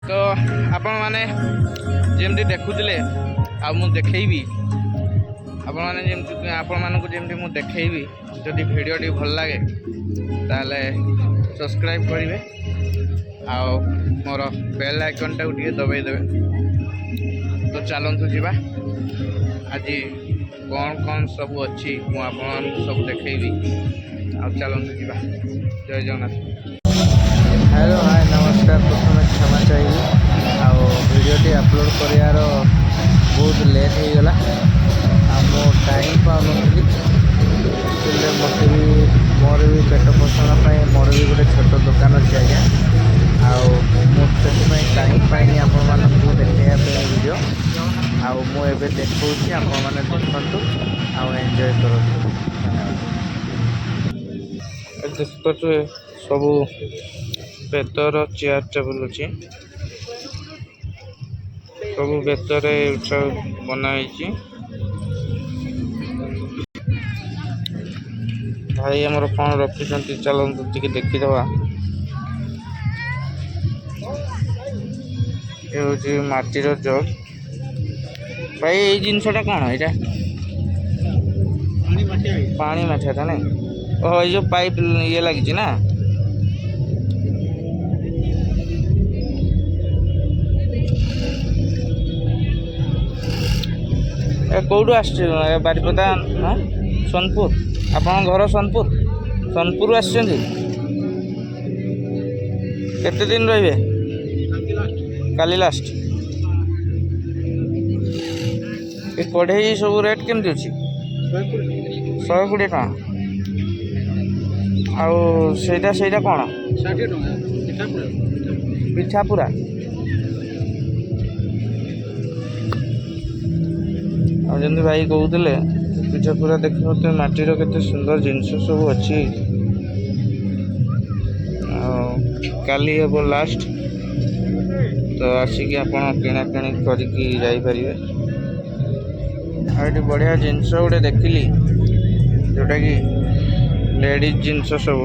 तो आपण मैंने जमी देखुले देखी आपण मैंने आपण मानक जमी मुझे देखी जदि भिडी भल लगे ताले सब्सक्राइब करेंगे आउ मोर बेल आइकन टाक दबाई देवे। तो चलतु जीवा आज कौन कौन सब अच्छी मुझे सब देखी आ चलतु जीवा। जय जगन्नाथ। हेलो हाय नमस्कार। प्रथम क्षमा चाहिए वीडियोटी अपलोड करार बहुत लेट हो गला मो टाइम पाऊनी मत भी मोर भी पेट पोषण मोर भी गोटे छोट दुकान अच्छे आज्ञा मुझे टाइम पाइनि आपण मानक देखापी वीडियो मुझे देखा आपण मैंने देखु एंजॉय करूँ। देखिए सब बेतर चेयर टेबल अच्छी सब बेतर बनाई भाई आमर कौन रखी चलते टे देखीदवा। ये हूँ माटीर जग भाई ये जिनसटा कौन यहाँ पानी माठिया ना ओह ये पाइप ये लगी ना कौटू आस बारिपदा हाँ सोनपुर आपण घर सोनपुर सोनपुर आसते केते दिन रे काली लास्ट ये कढ़ई सब रेट केमती अच्छी 120 टका आईटा कौन 60 टका पिठा पूरा जमी भाई कहते पिठा पूरा देखते माटीर केते सुंदर जिनस सब अच्छी काली हे लास्ट तो आसिक आपण किणाकिणी करके जापर ये बढ़िया जिनस गोटे देखिली जोटा कि लेडीज जिनस सब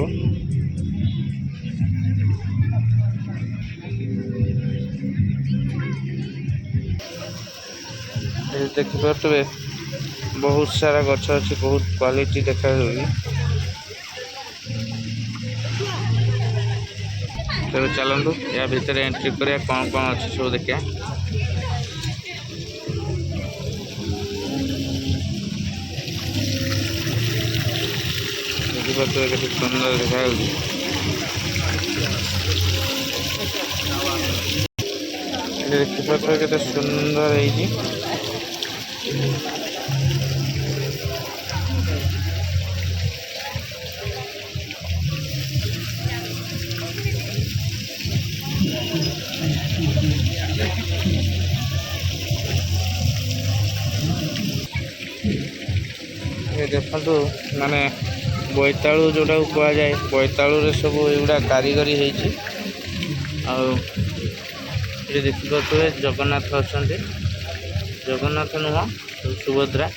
देखिपे बहुत सारा गछ अच्छी बहुत क्वालिटी देखा तेरे चलतु या भितर एंट्री करिया कौन कौन अच्छी सब देखा। देखिपे केते सुंदर देखा देखिपे केते सुंदर है देखु माने बोईतालु जोटा कह जाए बोईतालु सब युवा कारीगरी ये देखिपे जगन्नाथ अच्छा जगन्नाथ नुह सुभद्रा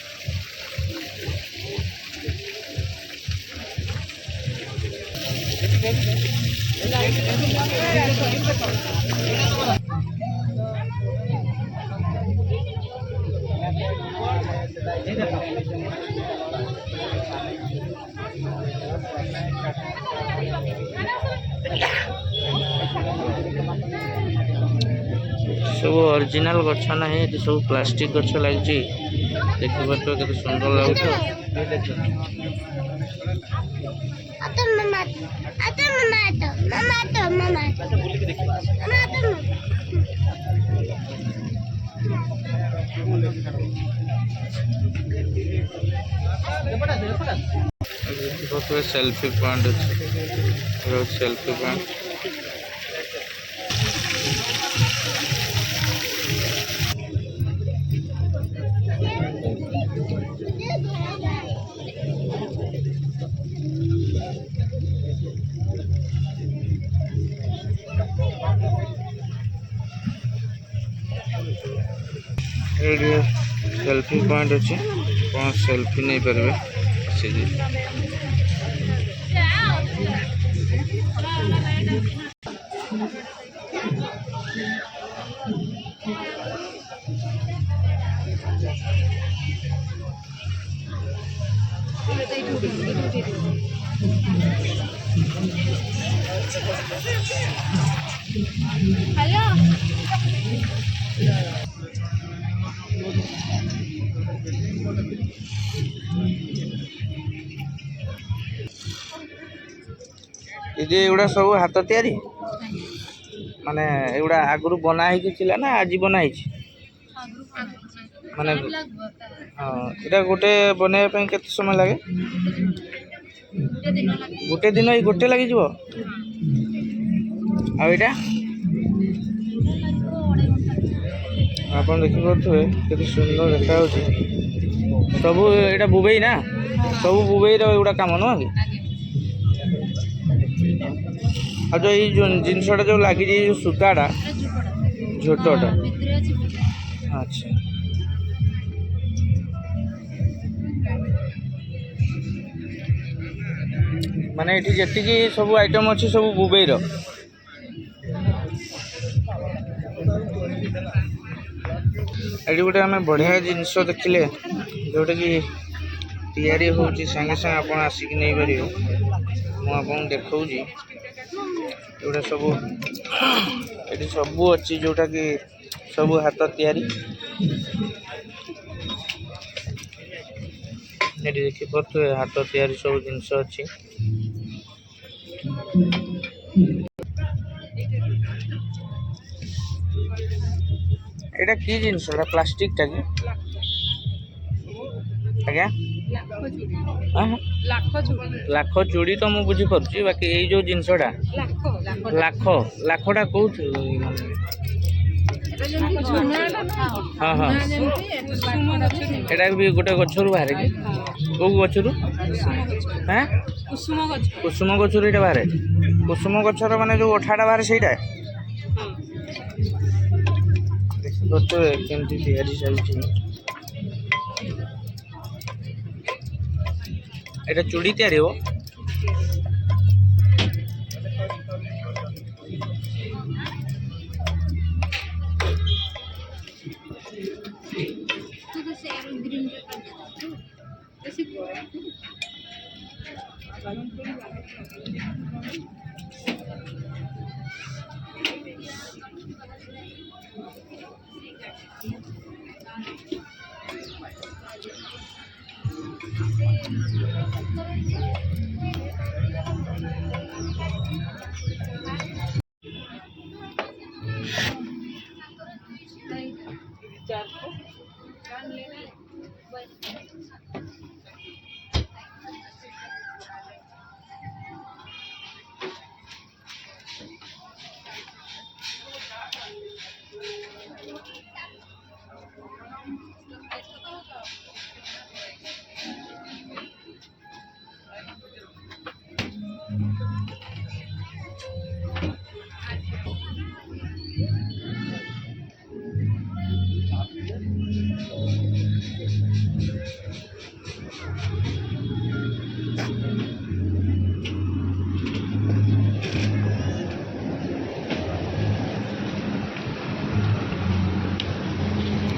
सब ओरिजिनल गछ ना ये सब प्लास्टिक गछ लगी देखिए केते सुंदर लगुच सेल्फी पॉइंट अच्छे सेल्फी पॉइंट सेल्फी पॉइंट अच्छे कौन सेल्फी नहीं पारे हेलो दीदी एगुड़ा सब हाथ तैयारी माने एगुड़ा आगु बना है ना आज बना है माने हाँ इटा गोटे बनवाई केते समय लगे गोटे दिन ही गोटे लगी जीवो आ इटा आप देखी पारे केते सुंदर देखा सब यहाँ बुबई ना सब बुबई एगुड़ा कम नुह कि आ जो ये जिनसटा जो लगी जो सूताटा झोटटा अच्छा माने ये जी सब आइटम अच्छी सब बुबईर ये गोटे आम बढ़िया जिनस देखिले जोटा कि तैयारी होची संगे संगे आप आसिक नहीं पारे मुझे देखा एगुड़ा सब ये सब अच्छी जोटा कि सब हाथ तैयारी ये देखी पारे हाथ तैयारी सब जिनस अच्छी एटा की जिनस प्लास्टिक टा कि आज्ञा लाख चूड़ी तो मुझे बुझीपार बाकी ये जो जिनसटा लाख लाखटा कौन हाँ हाँ एटा भी गोटे गचर बाहर कि कौ गचर हाँ कुसुम गचर ये बाहर कुसुम गचर माने जो अठाटा बाहर से केमती तैयारी चलती এটা চুড়ি তৈরি হবো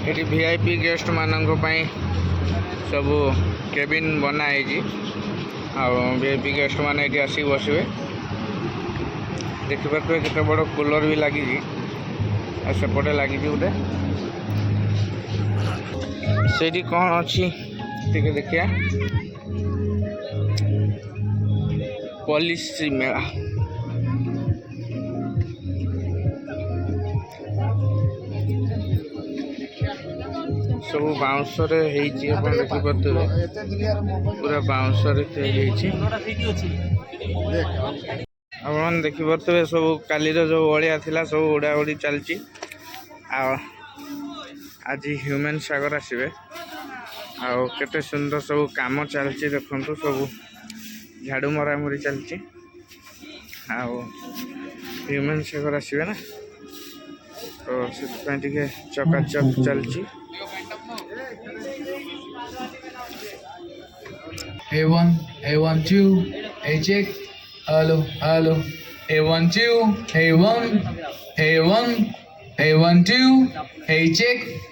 ये वीआईपी गेस्ट मानक सब केबिन बनाई वीआईपी गेस्ट मैंने ये आसिक बसवे देखिए केते बड़ कूलर भी लगी सेपटे लगी गोटे से कौन अच्छी देखिए पॉलिसी मेला सब बाउंस देखिपे पूरा बाउंस आप देखिपे सब काली जो ओलिया थिला सब उड़ा उड़ी चलची आज ह्यूमन सागर आसबे आते सुंदर सब काम चलती देखु सब झाड़ू मरामरी चलती ह्यूमन सागर आसबे ना तो से चकाचक चलती A1, A12, A check, hello, hello, A12, A1, A1, A12, A check.